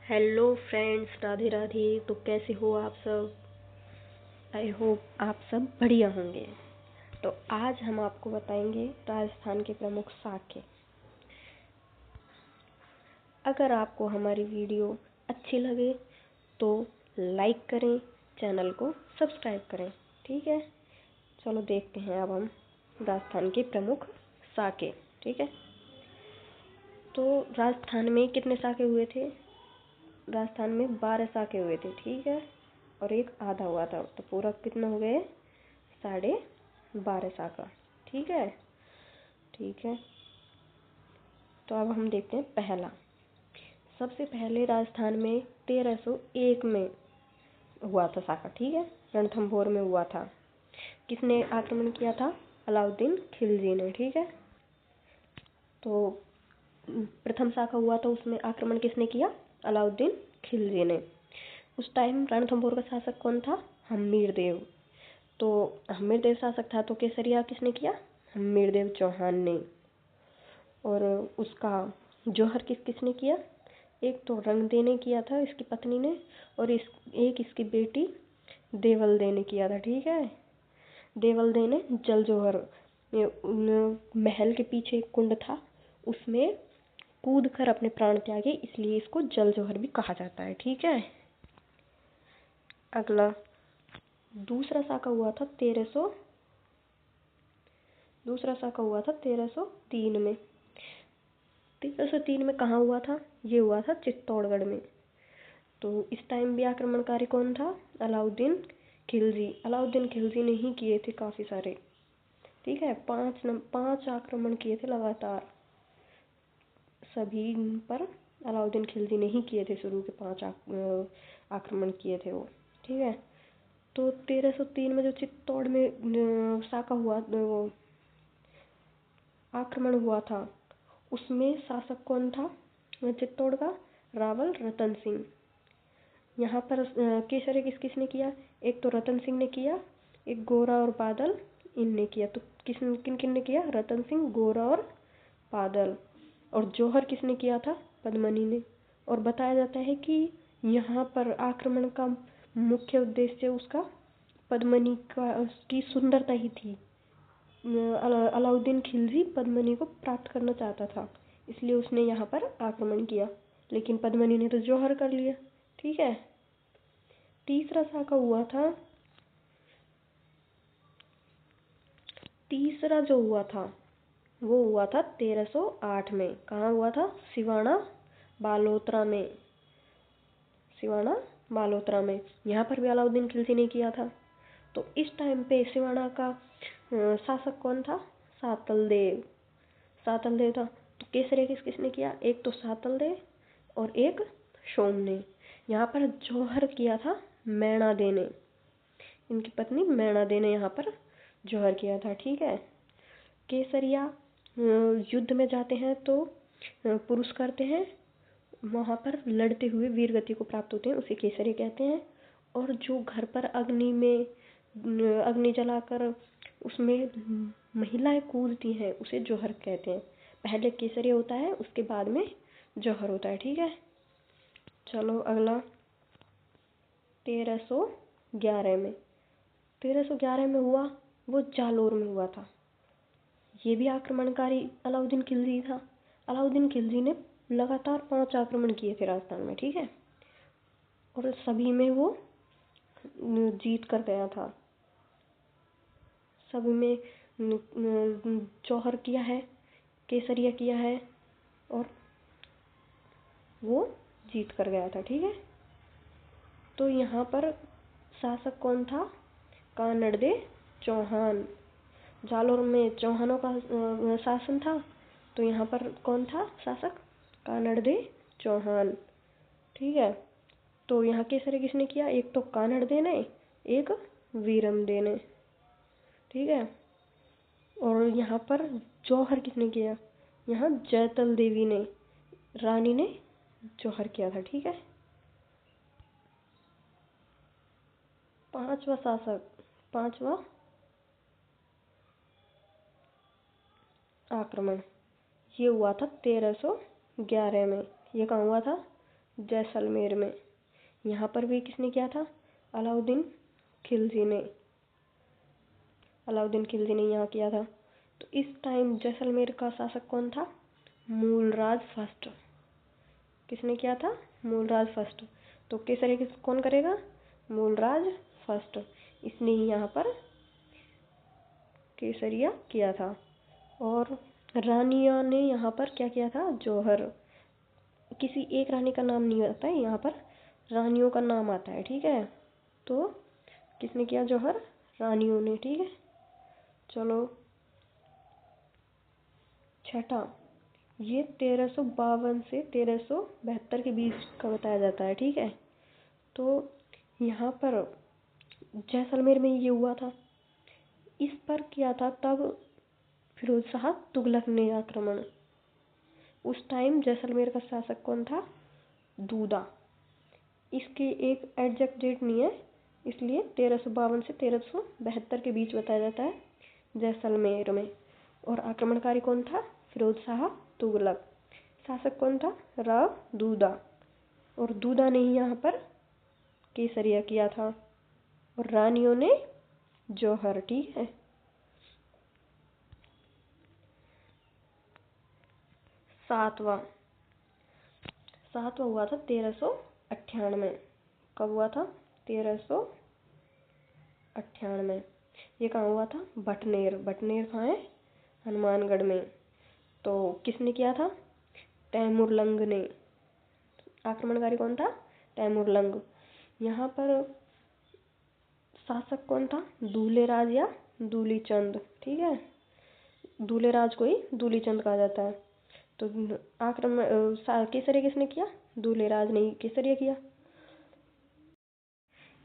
Hello friends, Radhe Radhe. तो कैसे हो आप सब? आई होप आप सब बढ़िया होंगे। तो आज हम आपको बताएंगे राजस्थान के प्रमुख साके। अगर आपको हमारी वीडियो अच्छी लगे तो लाइक करें, चैनल को सब्सक्राइब करें। ठीक है, चलो देखते हैं अब हम राजस्थान के प्रमुख साके। ठीक है, तो राजस्थान में कितने साके हुए थे? राजस्थान में 12 साके हुए थे। ठीक है, और एक आधा हुआ था, तो पूरा कितना हो गए? 12.5 साका। ठीक है, ठीक है। तो अब हम देखते हैं पहला। सबसे पहले राजस्थान में 1301 में हुआ था साका। ठीक है, रणथंभौर में हुआ था। किसने आक्रमण किया था? अलाउद्दीन खिलजी ने। ठीक है, तो प्रथम शाखा हुआ था, उसमें आक्रमण किसने किया? अलाउद्दीन खिलजी ने। उस टाइम रणथंभौर का शासक कौन था? हम्मीर देव। तो हम्मीर देव शासक था, तो केसरिया किसने किया? हम्मीर देव चौहान ने। और उसका जौहर किसने किया? एक तो रंगदे ने किया था, इसकी पत्नी ने, और इसकी बेटी देवलदे ने किया था। ठीक है, देवलदे ने जल जौहर, महल के पीछे एक कुंड था, उसमें कूद कर अपने प्राण त्यागे, इसलिए इसको जल जौहर भी कहा जाता है। ठीक है, अगला दूसरा साका हुआ था 1303 में। 1303 में कहाँ हुआ था? ये हुआ था चित्तौड़गढ़ में। तो इस टाइम भी आक्रमणकारी कौन था? अलाउद्दीन खिलजी। अलाउद्दीन खिलजी ने ही किए थे काफ़ी सारे। ठीक है, 5 आक्रमण किए थे लगातार, सभी पर अलाउद्दीन खिलजी ने ही किए थे। शुरू के 5 आक्रमण किए थे वो। ठीक है, तो 1303 में जो चित्तौड़ में साका हुआ, वो आक्रमण हुआ था, उसमें शासक कौन था चित्तौड़ का? रावल रतन सिंह। यहाँ पर केसरी किसने किया? एक तो रतन सिंह ने किया, एक गोरा और बादल इनने किया। तो किन किन ने किया? रतन सिंह, गोरा और बादल। और जौहर किसने किया था? पद्मनी ने। और बताया जाता है कि यहाँ पर आक्रमण का मुख्य उद्देश्य उसका पद्मनी की सुंदरता ही थी। अलाउद्दीन खिलजी पद्मनी को प्राप्त करना चाहता था, इसलिए उसने यहाँ पर आक्रमण किया, लेकिन पद्मनी ने तो जौहर कर लिया। ठीक है, तीसरा साका हुआ था, तीसरा जो हुआ था वो हुआ था 1308 में। कहाँ हुआ था? सिवाना बालोतरा में। सिवाना बालोतरा में, यहाँ पर भी अलाउद्दीन खिलजी ने किया था। तो इस टाइम पे सिवाना का शासक कौन था? सातल देव। सातल देव था। तो केसरिया किसने किया? एक तो सातल देव और एक सोम ने। यहाँ पर जौहर किया था मैणा दे ने, इनकी पत्नी मैणा दे ने यहाँ पर जौहर किया था। ठीक है, केसरिया युद्ध में जाते हैं तो पुरुष करते हैं, वहाँ पर लड़ते हुए वीर गति को प्राप्त होते हैं, उसे केसरी कहते हैं। और जो घर पर अग्नि जलाकर उसमें महिलाएं कूदती हैं, उसे जौहर कहते हैं। पहले केसरी होता है, उसके बाद में जौहर होता है। ठीक है, चलो अगला 1311 में। 1311 में हुआ, वो जालोर में हुआ था। ये भी आक्रमणकारी अलाउद्दीन खिलजी था। अलाउद्दीन खिलजी ने लगातार 5 आक्रमण किए थे राजस्थान में। ठीक है, और सभी में वो जीत कर गया था। सभी में जौहर किया है, केसरिया किया है, और वो जीत कर गया था। ठीक है, तो यहाँ पर शासक कौन था? कानड़दे चौहान। जालोर में चौहानों का शासन था, तो यहाँ पर कौन था शासक? कानड़दे चौहान। ठीक है, तो यहाँ केसरी किसने किया? एक तो कानड़दे ने, एक वीरमदे ने। ठीक है, और यहाँ पर जौहर किसने किया? यहाँ जयतल देवी ने, रानी ने जौहर किया था। ठीक है, पांचवा शासक, पांचवा आक्रमण, ये हुआ था 1311 में। ये कहाँ हुआ था? जैसलमेर में। यहाँ पर भी किसने किया था? अलाउद्दीन खिलजी ने। अलाउद्दीन खिलजी ने यहाँ किया था। तो इस टाइम जैसलमेर का शासक कौन था? मूलराज फर्स्ट। किसने किया था? मूलराज फर्स्ट। तो केसरिया किस कौन करेगा? मूलराज फर्स्ट। इसने ही यहाँ पर केसरिया किया था। और रानिया ने यहाँ पर क्या किया था? जौहर। किसी एक रानी का नाम नहीं आता है, यहाँ पर रानियों का नाम आता है, ठीक है। तो किसने किया? जौहर। रानियों ने, ठीक है। चलो छठा, ये 1352 से 1372 के बीच का बताया जाता है, ठीक है। तो यहाँ पर जैसलमेर में ये हुआ था। इस पर किया था तब फिरोज शाह तुगलक ने आक्रमण। उस टाइम जैसलमेर का शासक कौन था? दूदा। इसके एक एग्जैक्ट डेट नहीं है, इसलिए 1352 से 1372 के बीच बताया जाता है जैसलमेर में। और आक्रमणकारी कौन था? फिरोज शाह तुगलक। शासक कौन था? राव दूदा। और दूदा ने ही यहाँ पर केसरिया किया था और रानियों ने जौहर, ठीक है। सातवां सातवां हुआ था 1398। कब हुआ था? 1398। ये कहाँ हुआ था? बटनेर। बटनेर कहाँ है? हनुमानगढ़ में। तो किसने किया था? तैमूरलंग ने। आक्रमणकारी कौन था? तैमूरलंग। यहाँ पर शासक कौन था? दूल्हेराज या दूलीचंद, ठीक है। दूल्हेराज को ही दूलीचंद कहा जाता है। तो केसरिया किसने किया? दूल्हेराज ने ही केसरिया किया।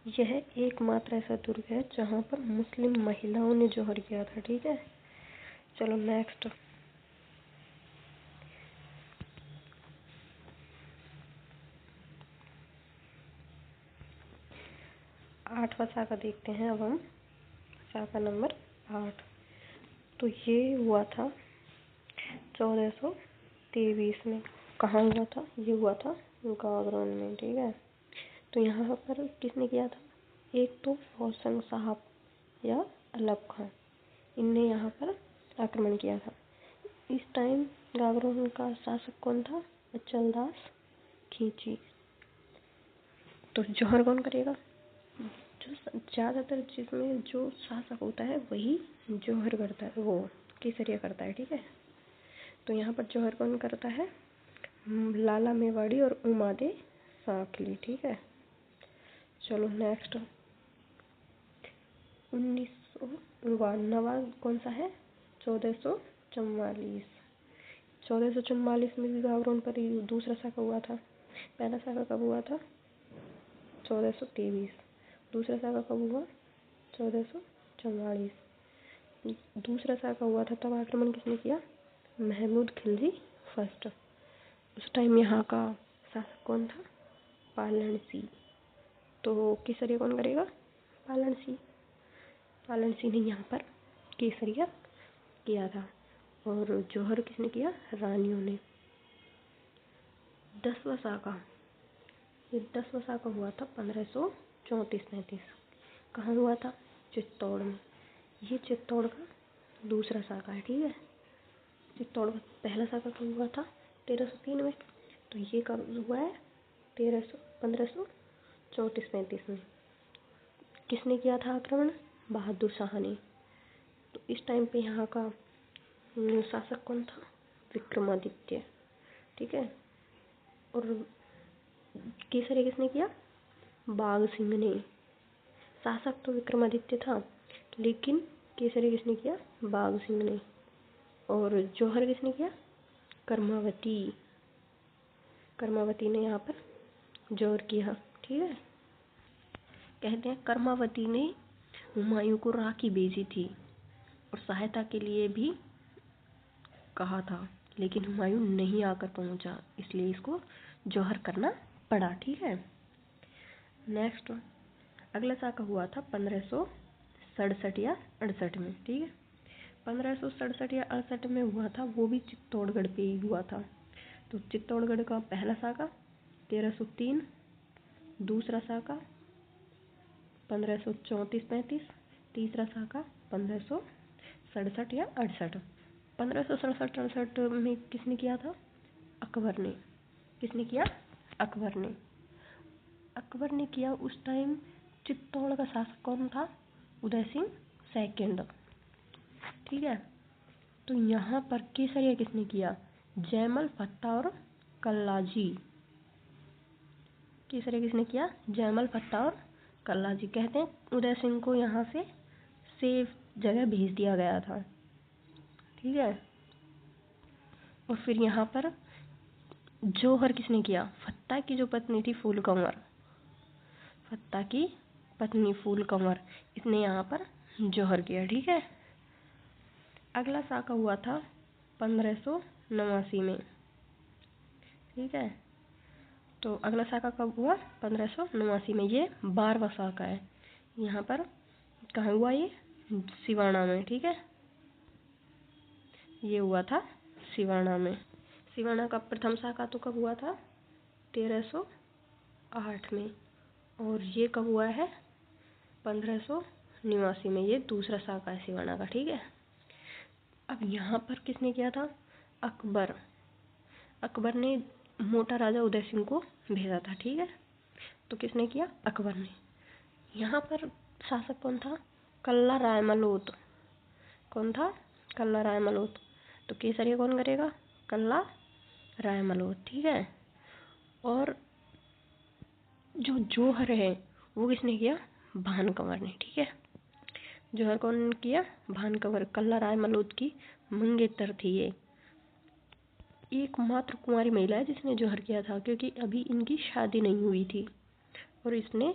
यह एकमात्र ऐसा दुर्ग है जहाँ पर मुस्लिम महिलाओं ने जौहर किया था, ठीक है। चलो नेक्स्ट, आठवां साका देखते हैं अब हम। साका नंबर 8। तो ये हुआ था 1423 में। कहाँ हुआ था? ये हुआ था गागरान में, ठीक है। तो यहाँ पर किसने किया था? एक तो रोशन साहब या अलब खां, इनने यहाँ पर आक्रमण किया था। इस टाइम गागरान का शासक कौन था? अचलदास खिलजी। तो जौहर कौन करेगा? जो ज़्यादातर जिसमें जो शासक होता है वही जौहर करता है, वो केसरिया करता है, ठीक है। तो यहाँ पर जौहर कौन करता है? लाला मेवाड़ी और उमादे साखली, ठीक है। चलो नेक्स्ट, 1992 कौन सा है? 1444। 1444 में भी गावरोन पर ही दूसरा साका हुआ था। पहला साका कब हुआ था? 1423। दूसरा साका कब हुआ? 1444। दूसरा साका हुआ था तब आक्रमण किसने किया? महमूद खिलजी फर्स्ट। उस टाइम यहाँ का शासक कौन था? पालन सिंह। तो केसरिया कौन करेगा? पालन सिंह। पालन सिंह ने यहाँ पर केसरिया किया था। और जौहर किसने किया? रानियों ने। 10वां साका, ये 10वां साका हुआ था 1534-35। कहाँ हुआ था? चित्तौड़ में। ये चित्तौड़ का दूसरा साका है, ठीक है। चित्तौड़ का पहला साका कब हुआ था? 1303 में। तो ये कब हुआ है? 1534-35 में। किसने किया था आक्रमण? बहादुर शाह ने। तो इस टाइम पे यहाँ का शासक कौन था? विक्रमादित्य, ठीक है। और केसरिया किसने किया? बाघ सिंह ने। शासक तो विक्रमादित्य था, लेकिन केसरिया किसने किया? बाघ सिंह ने। और जौहर किसने किया? कर्मावती। कर्मावती ने यहाँ पर जौहर किया, ठीक है। कहते हैं कर्मावती ने हुमायूं को राखी भेजी थी और सहायता के लिए भी कहा था, लेकिन हुमायूं नहीं आकर पहुंचा, इसलिए इसको जौहर करना पड़ा, ठीक है। नेक्स्ट, अगला साका हुआ था 1567 या 68 में, ठीक है। 1567 या 68 में हुआ था, वो भी चित्तौड़गढ़ पे ही हुआ था। तो चित्तौड़गढ़ का पहला साका 1303, दूसरा साका 1534-35, तीसरा साका 1567 या 68। 1567-68 में किसने किया था? अकबर ने। किसने किया? अकबर ने। अकबर ने किया। उस टाइम चित्तौड़ का शासक कौन था? उदय सिंह सेकंड। ठीक है। तो यहाँ पर केसरिया किसने किया? जयमल, फत्ता और कल्लाजी। केसरिया किसने किया? जयमल, फत्ता और कल्लाजी। कहते हैं उदय सिंह को यहाँ से सेफ जगह भेज दिया गया था। ठीक है। और फिर यहाँ पर जौहर किसने किया? फत्ता की जो पत्नी थी फूल कंवर, फत्ता की पत्नी फूल कंवर, इसने यहाँ पर जौहर किया। ठीक है। अगला साका हुआ था 1589 में। ठीक है। तो अगला साका कब हुआ? 1589 में। ये 12वां साका है। यहाँ पर कहाँ हुआ? ये सिवाना में। ठीक है। ये हुआ था सिवाना में। सिवाना का प्रथम साका तो कब हुआ था? 1308 में। और ये कब हुआ है? 1589 में। ये दूसरा साका है सिवाना का। ठीक है। अब यहाँ पर किसने किया था? अकबर। अकबर ने मोटा राजा उदय सिंह को भेजा था। ठीक है। तो किसने किया? अकबर ने। यहाँ पर शासक कौन था? कल्ला रायमलोत। कौन था? कल्ला रायमलोत। तो केसरिया कौन करेगा? कल्ला रायमलोत। ठीक है। और जो जौहर है वो किसने किया? भानकंवर ने। ठीक है। जौहर कौन किया? भानकंवर। कल्ला रायमलोत की मंगेतर थी ये। एकमात्र कुंवारी महिला है जिसने जौहर किया था, क्योंकि अभी इनकी शादी नहीं हुई थी और इसने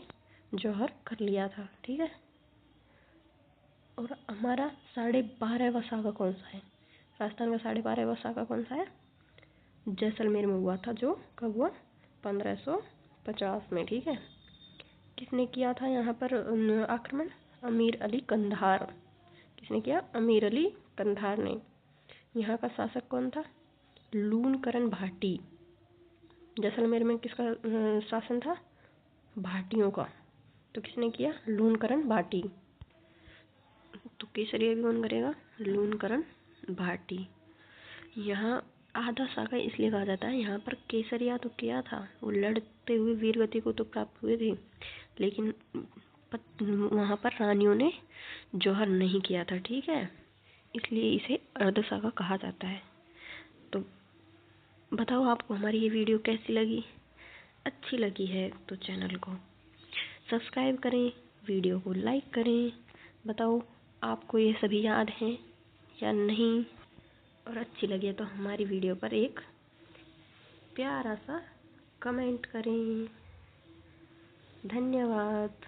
जौहर कर लिया था। ठीक है। और हमारा 12.5वां साका कौन सा है? राजस्थान का 12.5वां साका कौन सा है? जैसलमेर में हुआ था। जो कब हुआ? 1550 में। ठीक है। किसने किया था यहाँ पर आक्रमण? अमीर अली कंधार। किसने किया? अमीर अली कंधार ने। यहाँ का शासक कौन था? लूणकरण भाटी। जैसलमेर में किसका शासन था? भाटियों का। तो किसने किया? लूणकरण भाटी। तो केसरिया भी कौन करेगा? लूणकरण भाटी। यहाँ आधा साका इसलिए कहा जाता है, यहाँ पर केसरिया तो किया था, वो लड़ते हुए वीरगति को तो प्राप्त हुए थे, लेकिन वहाँ पर रानियों ने जौहर नहीं किया था। ठीक है। इसलिए इसे अर्ध साका कहा जाता है। तो बताओ आपको हमारी ये वीडियो कैसी लगी? अच्छी लगी है तो चैनल को सब्सक्राइब करें, वीडियो को लाइक करें। बताओ आपको ये सभी याद हैं या नहीं? और अच्छी लगे तो हमारी वीडियो पर एक प्यारा सा कमेंट करें। धन्यवाद।